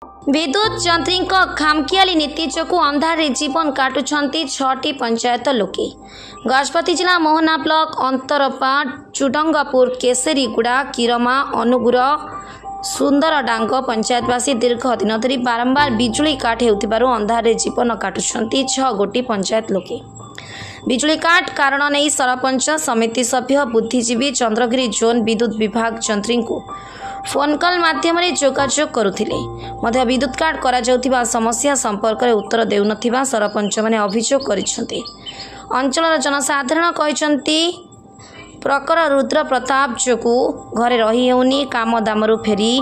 विद्युत जंत्री खामखियाली नीति जो अंधार जीवन काटुंट 6टी पंचायत लोके गजपति जिला मोहना ब्लॉक अंतरपा चुडंगपुर केसरीगुड़ा किरमा अनुगुर सुंदर डांग पंचायतवासी दीर्घ दिन धरी बारंबार बिजुली काट होतिबारु अंधार जीवन काटुंट 6 गोटी पंचायत लोके बिजुली काट कारण नहीं सरपंच समिति सभ्य बुद्धिजीवी चंद्रगिरी जोन विद्युत विभाग जंत्री को फोन कॉल माध्यम जोगाजोग करुले विद्युत काट करा समस्या संपर्क में उत्तर देउनथिबा सरपंच माने अभियोग करिसेंती। अंचल जनसाधारण कहते प्रखर रुद्र प्रताप जोगु घरे रही हेउनी काम दामरू फेरी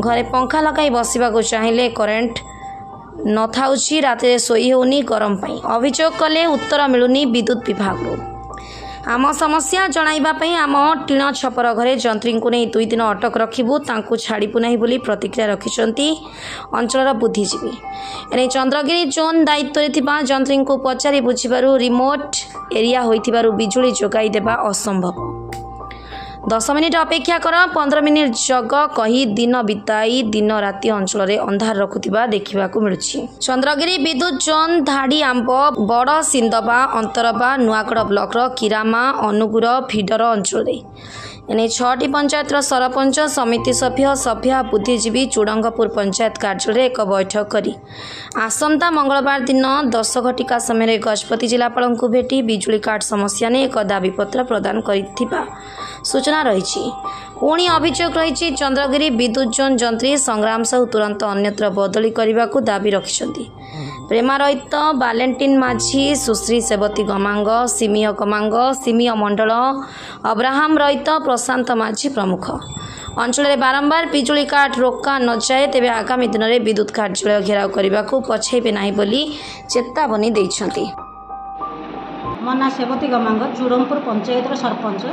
घरे पंखा लगाई बसवाक चाहिए करेन्ट न थाउछि राति सोई हेउनी गरम पाई अभियोग कले उत्तर मिलुनी विद्युत विभाग आम समस्या जणाइबापई आम टीण छपर घरे जंत्री को नहीं 2 दिन अटक रखिबू तांकु छाड़िबू नहीं बोली प्रतिक्रिया रखिछंती अंचलर बुद्धिजीवी एने चंद्रगिरी जोन दायित्व थिबा जंत्री को पचारि बुझिबारु रिमोट एरिया होइथिबारु बिजुली जोगाई देबा असंभव 10 मिनिट अपेक्षा कर 15 मिनिट जग कही दिन बिताई दिन राति अंचल रे अंधार रखुथिबा देखिबाकू मिलुछि। चंद्रगिरी विद्युत जोन धाड़ी आंब बड़ सिंदबा अंतरबा नुआकड़ ब्लॉक रो किरामा अनुगुर फीडर अंचल रे एने 6टी पंचायत सरपंच समिति सभ्य सभ्या बुद्धिजीवी चुडंगपुर पंचायत कार्यालय एक बैठक करी आसंता मंगलवार दिन 10 घटिका समय गजपति जिलापाल को भेटी बिजुली काट समस्या ने एक दाबीपत्र प्रदान करिथिबा सूचना रही। पुणी अभियोग रही चंद्रगिरी विद्युत जोन जंत्री संग्राम साहू तुरंत अन्यत्र बदली करने को दाबी रखिछंती। प्रेमा रहित बालेंटिन माझी सुश्री सेवती गमांग सिमिय गमांग सिमिय मंडल अब्राहम रहित प्रशांत माझी प्रमुख अंचल में बारंबार बिजुली काट रोका न जाए तेबे आगामी दिन में विद्युत कार्यालय घेराव करने को पछेबे नहीं बोली चेतावनी देइछंती। मो ना सेवती गमांग चुडंगपुर पंचायत सरपंच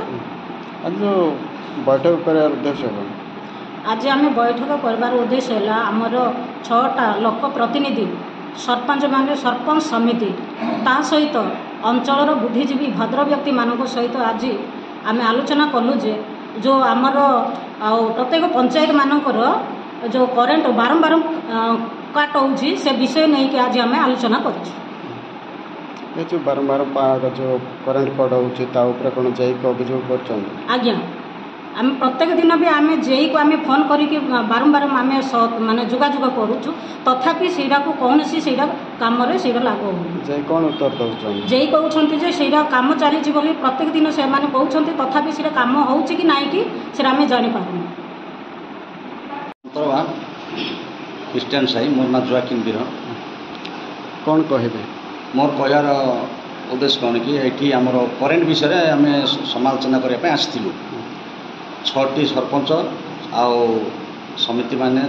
आज बैठक करार उद्देश्य आज आम बैठक करबार उद्देश्य है आमर 6टा लोक प्रतिनिधि सरपंच मान सरपंच समिति ता सहित अंचल बुद्धिजीवी भद्र व्यक्ति मान सहित आज आम आलोचना कलु जे जो आमर प्रत्येक पंचायत मानकर जो करेन्ट बारंबार काट होउछि से विषय नहीं कि आज आम आलोचना कर जो बारंबार जो करेन्ट कट होउछि ता ऊपर कोन जेई को अभियोग करछन आज्ञा आम प्रत्येक दिन भी आम जेई को आम फोन करके बारंबार आम माने जोगाजोग करूछु तथापि सेटा को कौन सी काम लागू हो जेई कोन उत्तर दउछन जेई कहउछंती जे सेटा काम चली छी बोली प्रत्येक दिन से माने कहउछंती तथापि सेटा काम होउछि कि नाही कि सेटा आम जानि पारुनु। तरवा क्रिश्चियन साई मोर ना जोआकिन बीर कोन कहबे मोर कहयार उद्देश्य कौन कि ये आमर करेन्ट विषय आम समालोचना करने आसलु 6टी सरपंच आउ समिति माने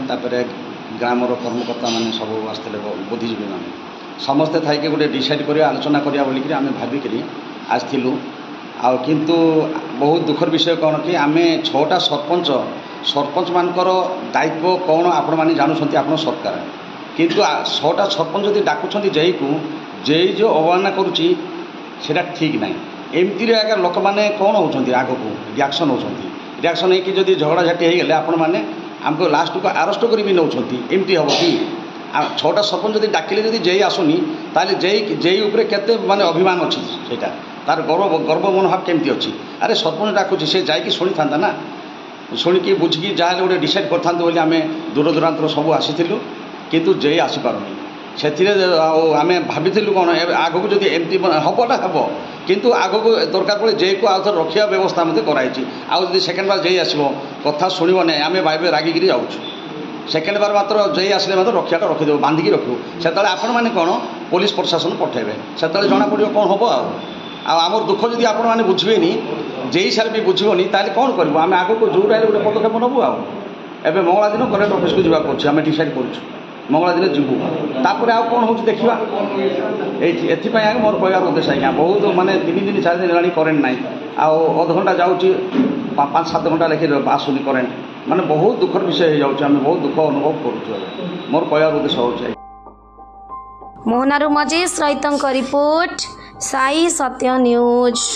ग्रामर कर्मकर्ता माने सब आसते बुद्धिजीवी माने समस्ते थी गोटे डिसाइड कर आलोचना करा बोलिक आम भाविक आसलु आ किंतु बहुत दुखर विषय कौन कि आम 6टा सरपंच मानकर दायित्व कौन आपण मैंने जानुंट आप सरकार किंतु 6टा सरपंच जब डाकुंट जेई को जेई जो अवहेलना करुच्ची सेटा ठीक ना एमती आगे लोक मैंने कौन होती आग को रिएक्शन होती रिएक्शन होगी जब झगड़ा झाटी होगले आपण मैंने आमको लास्ट को आरेस्ट कर भी नौ एमती हम कि 6टा सरपंच जब डाकिले जब जेई आसुनी ताले जेई उपरे केते माने अभिमान अच्छी सेटा तार गर्व मनोभाव केमती अच्छी अरे सरपंच डाकुची से जाकि शुणी था ना शुणिकी बुझिकी जहाँ गोटे डिसाइड करता आम दूर दूरांतर सब आसी किंतु जेई आसीपारुनी से आम भाभी कौन आगक जब एमती हमटा हम किंतु आगक दरकार पड़े जे को आउ रखा व्यवस्था मत कराई आउ सेकेंड बार जे आसो कथा शुणव ना आम भाई रागिकी जाऊँ सेकेंड बार मात्र जे आसले मात्र रक्षाटा रखिदेव बांधिकी रखू से आपण मैंने कौन पुलिस प्रशासन पठेबे से जना पड़ो कौन हम आमर दुख जदि आपण मैंने बुझेनि जे सारे भी बुझबनी ताले कौन करूँ आम आगक जो रही गोटे पदक्षेप नबू आबे मंगला दिन करेन्ट ऑफिस को जावाक पड़े आम डिसाइड करूँ मंगला दिन जीवु तापर आउ कौन हो देखा एपाई आगे मोर कहर उद्देश्य आज्ञा बहुत माने 3 दिन 4 दिन है करेन्ट ना आउ अध घंटा जाऊँगी 5-7 घंटा लेखे आसुनी करेन्ट माने बहुत दुखर विषय हो जाऊँ बहुत दुख अनुभव करूँ मोर कहर उद्देश्य हो मोहनारू मजेश रहितंक रिपोर्ट साई सत्य न्यूज।